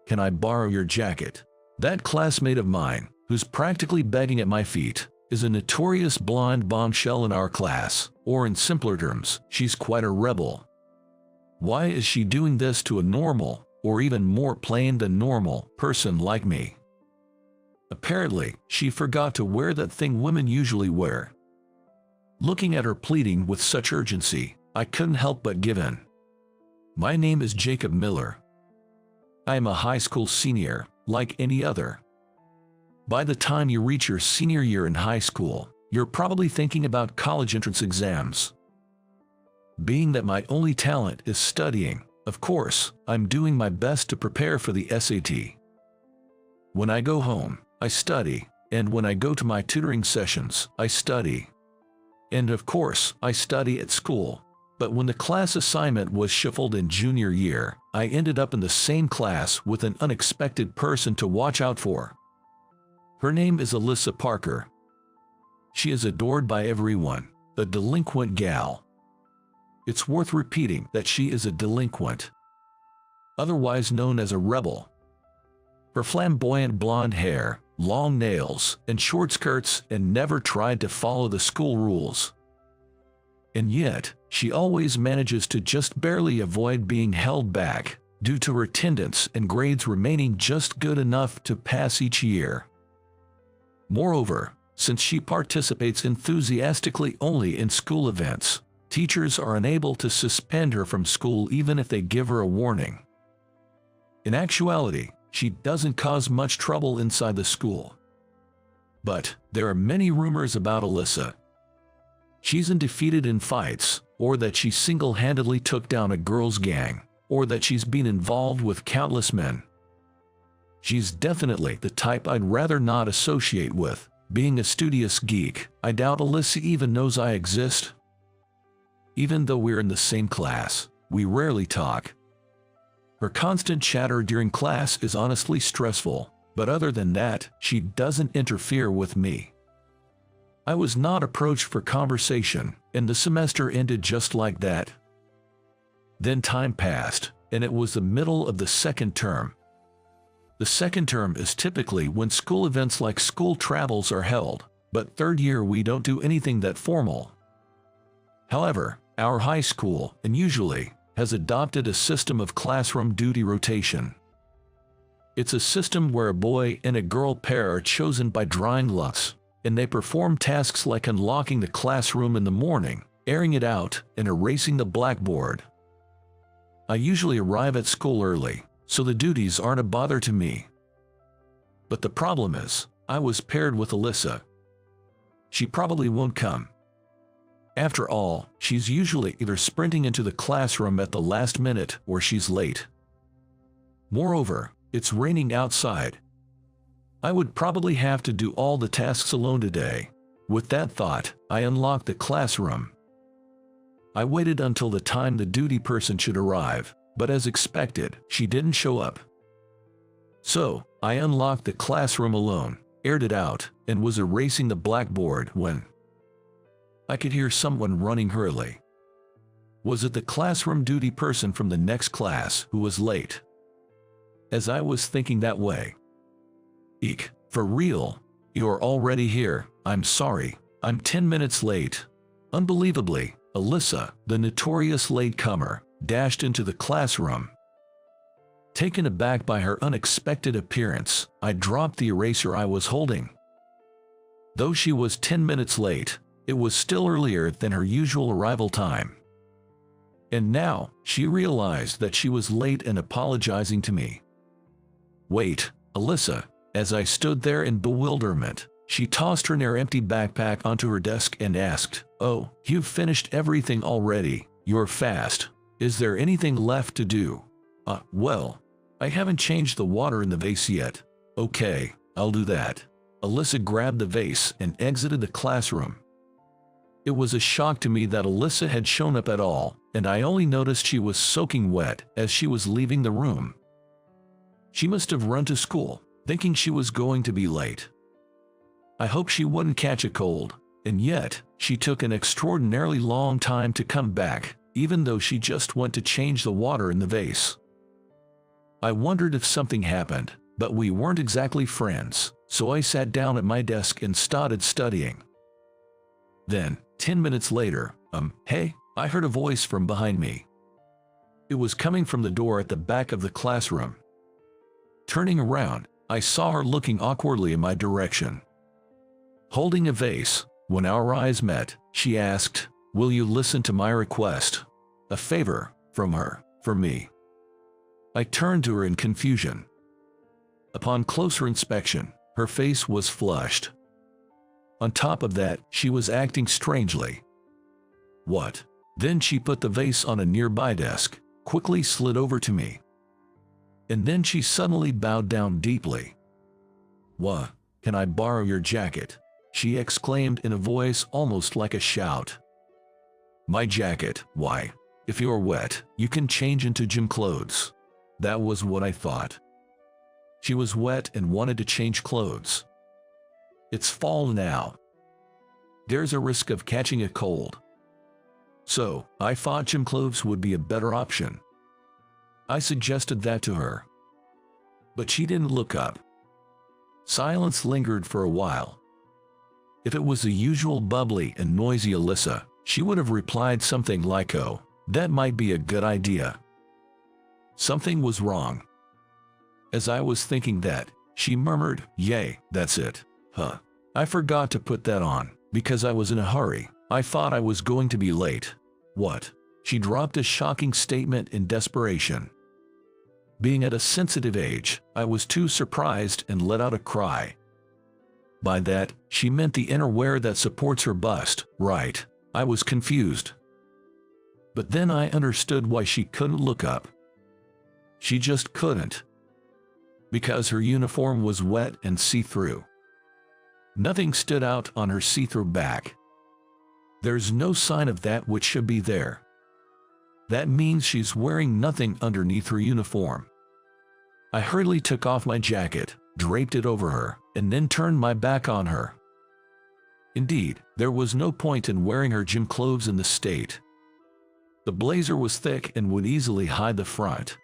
can I borrow your jacket? That classmate of mine, who's practically begging at my feet, is a notorious blonde bombshell in our class, or in simpler terms, she's quite a rebel. Why is she doing this to a normal, or even more plain than normal, person like me? Apparently, she forgot to wear that thing women usually wear. Looking at her pleading with such urgency, I couldn't help but give in. My name is Jacob Miller. I am a high school senior, like any other. By the time you reach your senior year in high school, you're probably thinking about college entrance exams. Being that my only talent is studying, of course, I'm doing my best to prepare for the SAT. When I go home, I study, and when I go to my tutoring sessions, I study. And of course, I study at school. But when the class assignment was shuffled in junior year, I ended up in the same class with an unexpected person to watch out for. Her name is Alyssa Parker. She is adored by everyone, a delinquent gal. It's worth repeating that she is a delinquent, otherwise known as a rebel. Her flamboyant blonde hair, long nails, and short skirts, and never tried to follow the school rules. And yet, she always manages to just barely avoid being held back, due to her attendance and grades remaining just good enough to pass each year. Moreover, since she participates enthusiastically only in school events, teachers are unable to suspend her from school even if they give her a warning. In actuality, she doesn't cause much trouble inside the school. But there are many rumors about Alyssa. She's undefeated in fights, or that she single-handedly took down a girls' gang, or that she's been involved with countless men. She's definitely the type I'd rather not associate with. Being a studious geek, I doubt Alyssa even knows I exist. Even though we're in the same class, we rarely talk. Her constant chatter during class is honestly stressful, but other than that, she doesn't interfere with me. I was not approached for conversation, and the semester ended just like that. Then time passed, and it was the middle of the second term. The second term is typically when school events like school travels are held, but third year we don't do anything that formal. However, our high school, and usually, has adopted a system of classroom duty rotation. It's a system where a boy and a girl pair are chosen by drawing lots, and they perform tasks like unlocking the classroom in the morning, airing it out, and erasing the blackboard. I usually arrive at school early, so the duties aren't a bother to me. But the problem is, I was paired with Alyssa. She probably won't come. After all, she's usually either sprinting into the classroom at the last minute or she's late. Moreover, it's raining outside. I would probably have to do all the tasks alone today. With that thought, I unlocked the classroom. I waited until the time the duty person should arrive, but as expected, she didn't show up. So, I unlocked the classroom alone, aired it out, and was erasing the blackboard when I could hear someone running hurriedly. Was it the classroom duty person from the next class who was late? As I was thinking that way. Eek, for real? You're already here, I'm sorry, I'm 10 minutes late. Unbelievably, Alyssa, the notorious latecomer, dashed into the classroom. Taken aback by her unexpected appearance, I dropped the eraser I was holding. Though she was 10 minutes late, it was still earlier than her usual arrival time. And now, she realized that she was late and apologizing to me. Wait, Alyssa. As I stood there in bewilderment, she tossed her near-empty backpack onto her desk and asked, "Oh, you've finished everything already, you're fast. Is there anything left to do?" Well, I haven't changed the water in the vase yet." "Okay, I'll do that." Alyssa grabbed the vase and exited the classroom. It was a shock to me that Alyssa had shown up at all, and I only noticed she was soaking wet as she was leaving the room. She must have run to school, thinking she was going to be late. I hoped she wouldn't catch a cold, and yet, she took an extraordinarily long time to come back, even though she just went to change the water in the vase. I wondered if something happened, but we weren't exactly friends, so I sat down at my desk and started studying. Then, 10 minutes later, hey, I heard a voice from behind me. It was coming from the door at the back of the classroom. Turning around, I saw her looking awkwardly in my direction. Holding a vase, when our eyes met, she asked, "Will you listen to my request?" A favor, from her, for me. I turned to her in confusion. Upon closer inspection, her face was flushed. On top of that, she was acting strangely. What? Then she put the vase on a nearby desk, quickly slid over to me. And then she suddenly bowed down deeply. "What? Can I borrow your jacket?" she exclaimed in a voice almost like a shout. My jacket? Why? If you're wet, you can change into gym clothes. That was what I thought. She was wet and wanted to change clothes. It's fall now. There's a risk of catching a cold. So, I thought gym clothes would be a better option. I suggested that to her. But she didn't look up. Silence lingered for a while. If it was the usual bubbly and noisy Alyssa, she would have replied something like, "Oh, that might be a good idea." Something was wrong. As I was thinking that, she murmured, "Yay, that's it. Huh. I forgot to put that on, because I was in a hurry. I thought I was going to be late." What? She dropped a shocking statement in desperation. Being at a sensitive age, I was too surprised and let out a cry. By that, she meant the innerwear that supports her bust, right? I was confused. But then I understood why she couldn't look up. She just couldn't. Because her uniform was wet and see-through. Nothing stood out on her see-through back. There's no sign of that which should be there. That means she's wearing nothing underneath her uniform. I hurriedly took off my jacket, draped it over her, and then turned my back on her. Indeed, there was no point in wearing her gym clothes in the state. The blazer was thick and would easily hide the front.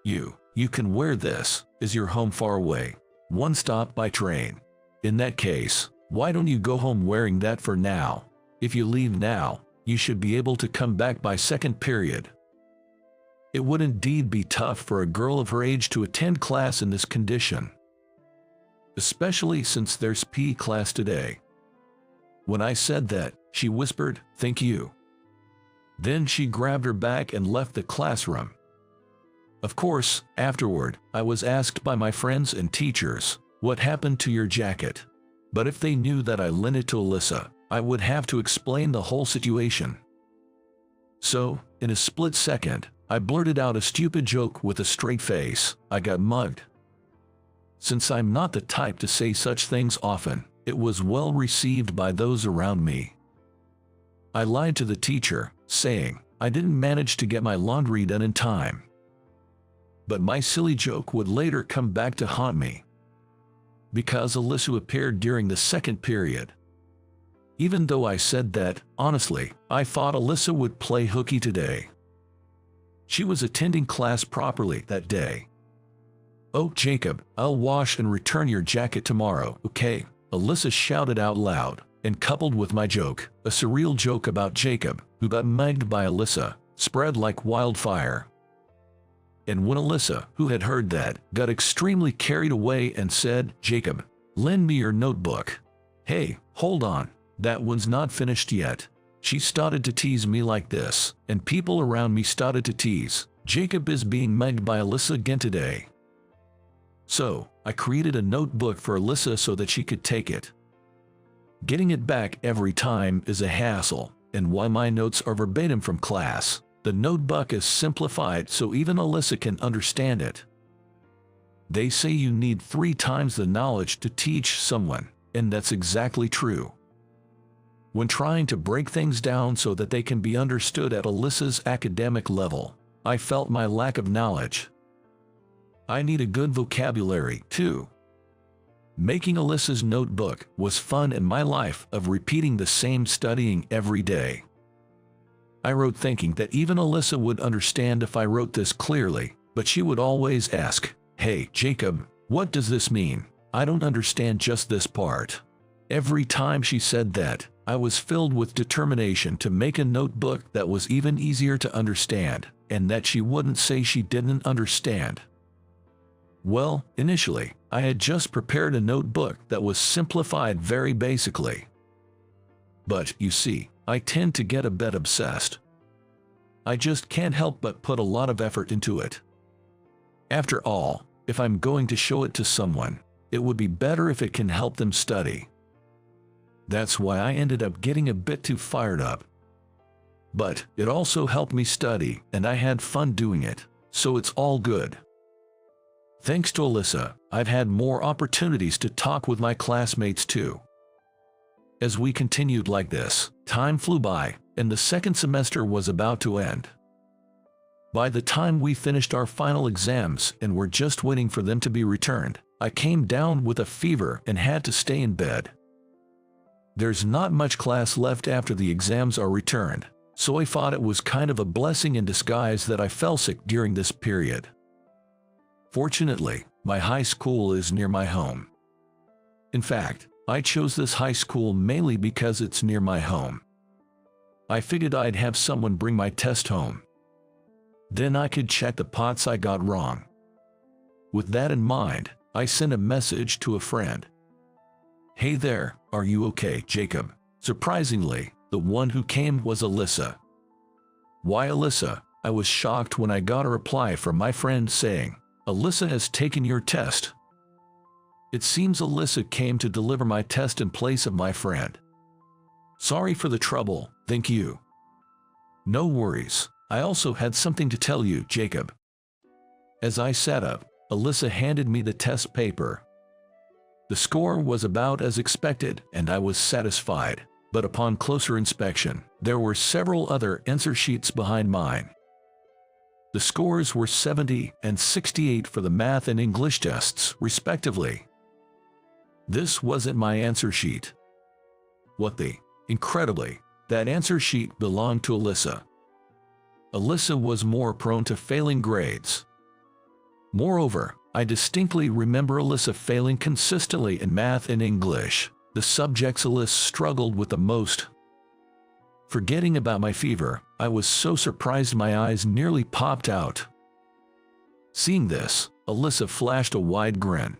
You can wear this. Is your home far away? One stop by train. In that case, why don't you go home wearing that for now? If you leave now, you should be able to come back by second period. It would indeed be tough for a girl of her age to attend class in this condition. Especially since there's PE class today. When I said that, she whispered, "Thank you." Then she grabbed her bag and left the classroom. Of course, afterward, I was asked by my friends and teachers, "What happened to your jacket?" But if they knew that I lent it to Alyssa, I would have to explain the whole situation. So, in a split second, I blurted out a stupid joke with a straight face. I got mugged. Since I'm not the type to say such things often, it was well received by those around me. I lied to the teacher, saying I didn't manage to get my laundry done in time. But my silly joke would later come back to haunt me. Because Alyssa appeared during the second period. Even though I said that, honestly, I thought Alyssa would play hooky today. She was attending class properly that day. "Oh, Jacob, I'll wash and return your jacket tomorrow, okay?" Alyssa shouted out loud, and coupled with my joke, a surreal joke about Jacob, who got mugged by Alyssa, spread like wildfire. And when Alyssa, who had heard that, got extremely carried away and said, "Jacob, lend me your notebook." "Hey, hold on, that one's not finished yet." She started to tease me like this, and people around me started to tease, "Jacob is being mugged by Alyssa again today." So, I created a notebook for Alyssa so that she could take it. Getting it back every time is a hassle, and while my notes are verbatim from class, the notebook is simplified so even Alyssa can understand it. They say you need 3 times the knowledge to teach someone, and that's exactly true. When trying to break things down so that they can be understood at Alyssa's academic level, I felt my lack of knowledge. I need a good vocabulary, too. Making Alyssa's notebook was fun in my life of repeating the same studying every day. I wrote thinking that even Alyssa would understand if I wrote this clearly, but she would always ask, "Hey, Jacob, what does this mean? I don't understand just this part." Every time she said that, I was filled with determination to make a notebook that was even easier to understand, and that she wouldn't say she didn't understand. Well, initially, I had just prepared a notebook that was simplified very basically. But, you see, I tend to get a bit obsessed. I just can't help but put a lot of effort into it. After all, if I'm going to show it to someone, it would be better if it can help them study. That's why I ended up getting a bit too fired up. But it also helped me study, and I had fun doing it, so it's all good. Thanks to Alyssa, I've had more opportunities to talk with my classmates too. As we continued like this, time flew by, and the second semester was about to end. By the time we finished our final exams and were just waiting for them to be returned, I came down with a fever and had to stay in bed. There's not much class left after the exams are returned, so I thought it was kind of a blessing in disguise that I fell sick during this period. Fortunately, my high school is near my home. In fact, I chose this high school mainly because it's near my home. I figured I'd have someone bring my test home. Then I could check the parts I got wrong. With that in mind, I sent a message to a friend. "Hey there, are you okay, Jacob?" Surprisingly, the one who came was Alyssa. "Why, Alyssa?" I was shocked when I got a reply from my friend saying, "Alyssa has taken your test." It seems Alyssa came to deliver my test in place of my friend. "Sorry for the trouble, thank you." "No worries, I also had something to tell you, Jacob." As I sat up, Alyssa handed me the test paper. The score was about as expected, and I was satisfied, but upon closer inspection, there were several other answer sheets behind mine. The scores were 70 and 68 for the math and English tests, respectively. This wasn't my answer sheet. Incredibly, that answer sheet belonged to Alyssa. Alyssa was more prone to failing grades. Moreover, I distinctly remember Alyssa failing consistently in math and English, the subjects Alyssa struggled with the most. Forgetting about my fever, I was so surprised my eyes nearly popped out. Seeing this, Alyssa flashed a wide grin.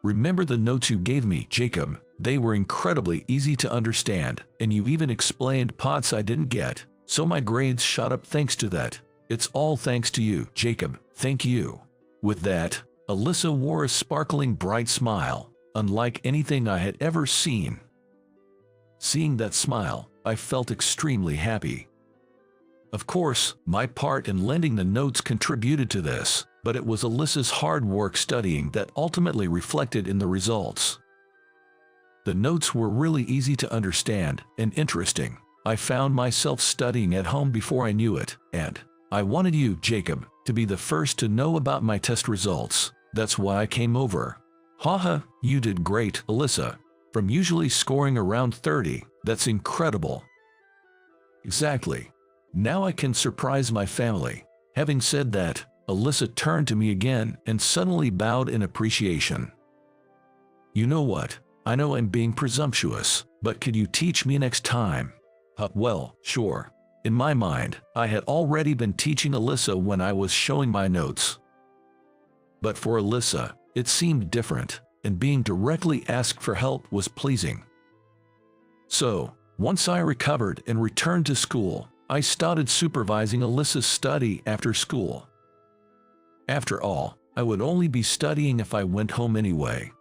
"Remember the notes you gave me, Jacob? They were incredibly easy to understand, and you even explained parts I didn't get, so my grades shot up thanks to that. It's all thanks to you, Jacob, thank you." With that, Alyssa wore a sparkling bright smile, unlike anything I had ever seen. Seeing that smile, I felt extremely happy. Of course, my part in lending the notes contributed to this, but it was Alyssa's hard work studying that ultimately reflected in the results. The notes were really easy to understand and interesting. I found myself studying at home before I knew it, and I wanted you, Jacob, to be the first to know about my test results. That's why I came over. Haha, you did great, Alyssa. From usually scoring around 30, that's incredible. Exactly. Now I can surprise my family. Having said that, Alyssa turned to me again and suddenly bowed in appreciation. "You know what? I know I'm being presumptuous, but could you teach me next time?" Well, sure. In my mind, I had already been teaching Alyssa when I was showing my notes. But for Alyssa, it seemed different, and being directly asked for help was pleasing. So, once I recovered and returned to school, I started supervising Alyssa's study after school. After all, I would only be studying if I went home anyway.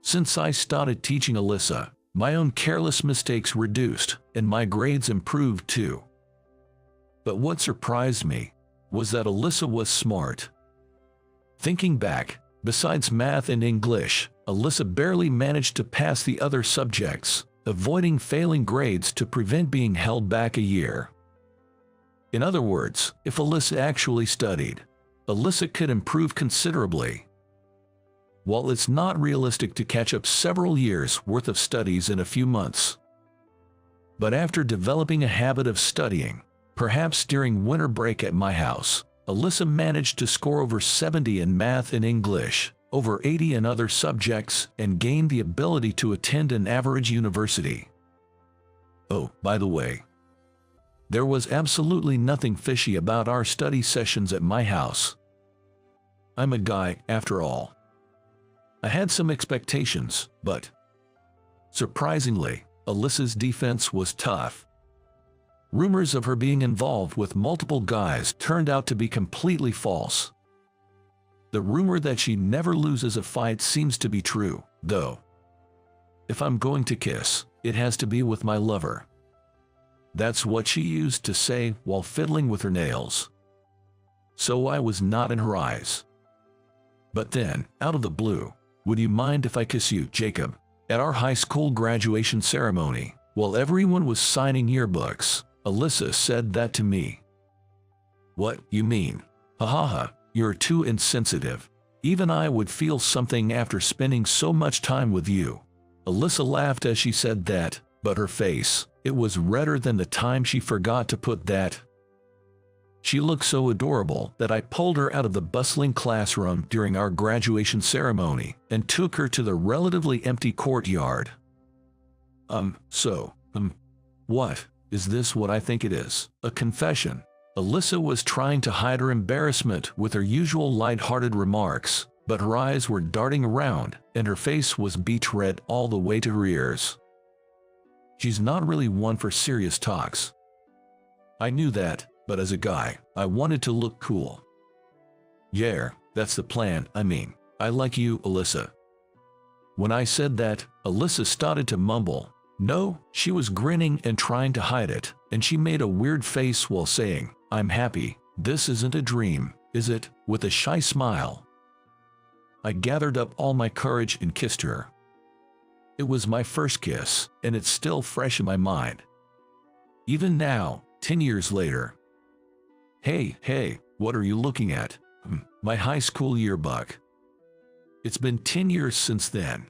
Since I started teaching Alyssa, my own careless mistakes reduced, and my grades improved too. But what surprised me was that Alyssa was smart. Thinking back, besides math and English, Alyssa barely managed to pass the other subjects, avoiding failing grades to prevent being held back a year. In other words, if Alyssa actually studied, Alyssa could improve considerably. While it's not realistic to catch up several years' worth of studies in a few months. But after developing a habit of studying, perhaps during winter break at my house, Alyssa managed to score over 70 in math and English, over 80 in other subjects, and gained the ability to attend an average university. Oh, by the way, there was absolutely nothing fishy about our study sessions at my house. I'm a guy, after all. I had some expectations, but surprisingly, Alyssa's defense was tough. Rumors of her being involved with multiple guys turned out to be completely false. The rumor that she never loses a fight seems to be true, though. If I'm going to kiss, it has to be with my lover. That's what she used to say while fiddling with her nails. So I was not in her eyes. But then, out of the blue, "Would you mind if I kiss you, Jacob?" At our high school graduation ceremony, while everyone was signing yearbooks, Alyssa said that to me. "What, you mean? Ha ha ha, you're too insensitive. Even I would feel something after spending so much time with you." Alyssa laughed as she said that, but her face, it was redder than the time she forgot to put that. She looked so adorable that I pulled her out of the bustling classroom during our graduation ceremony and took her to the relatively empty courtyard. What? Is this what I think it is? A confession? Alyssa was trying to hide her embarrassment with her usual light-hearted remarks, but her eyes were darting around and her face was beet red all the way to her ears. She's not really one for serious talks. I knew that, but as a guy, I wanted to look cool. "Yeah, that's the plan. I mean, I like you, Alyssa." When I said that, Alyssa started to mumble. No, she was grinning and trying to hide it, and she made a weird face while saying, "I'm happy. This isn't a dream, is it?" with a shy smile. I gathered up all my courage and kissed her. It was my first kiss, and it's still fresh in my mind. Even now, 10 years later. Hey, what are you looking at? My high school yearbook. It's been 10 years since then.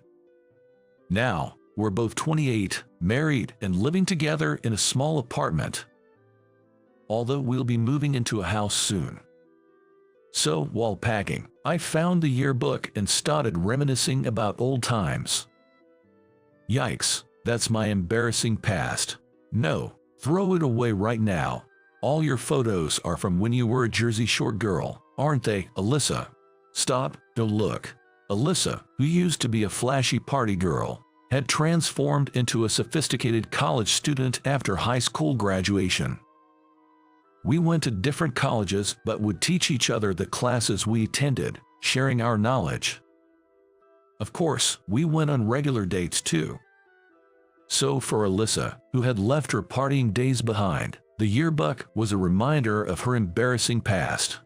Now, we're both 28, married, and living together in a small apartment. Although we'll be moving into a house soon. So, while packing, I found the yearbook and started reminiscing about old times. Yikes, that's my embarrassing past. No, throw it away right now. All your photos are from when you were a Jersey Shore girl, aren't they, Alyssa? Stop, don't look. Alyssa, who used to be a flashy party girl, had transformed into a sophisticated college student after high school graduation. We went to different colleges but would teach each other the classes we attended, sharing our knowledge. Of course, we went on regular dates too. So for Alyssa, who had left her partying days behind, the yearbook was a reminder of her embarrassing past.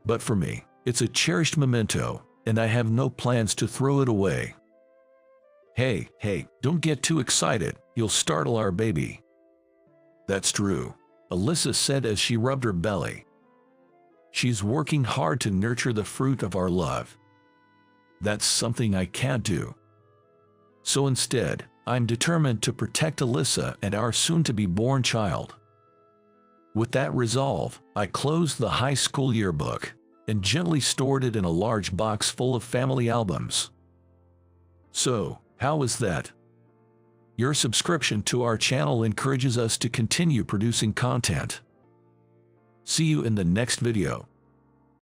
But for me, it's a cherished memento, and I have no plans to throw it away. Hey, don't get too excited, you'll startle our baby. That's true, Alyssa said as she rubbed her belly. She's working hard to nurture the fruit of our love. That's something I can't do. So instead, I'm determined to protect Alyssa and our soon-to-be-born child. With that resolve, I closed the high school yearbook and gently stored it in a large box full of family albums. So, how is that? Your subscription to our channel encourages us to continue producing content. See you in the next video.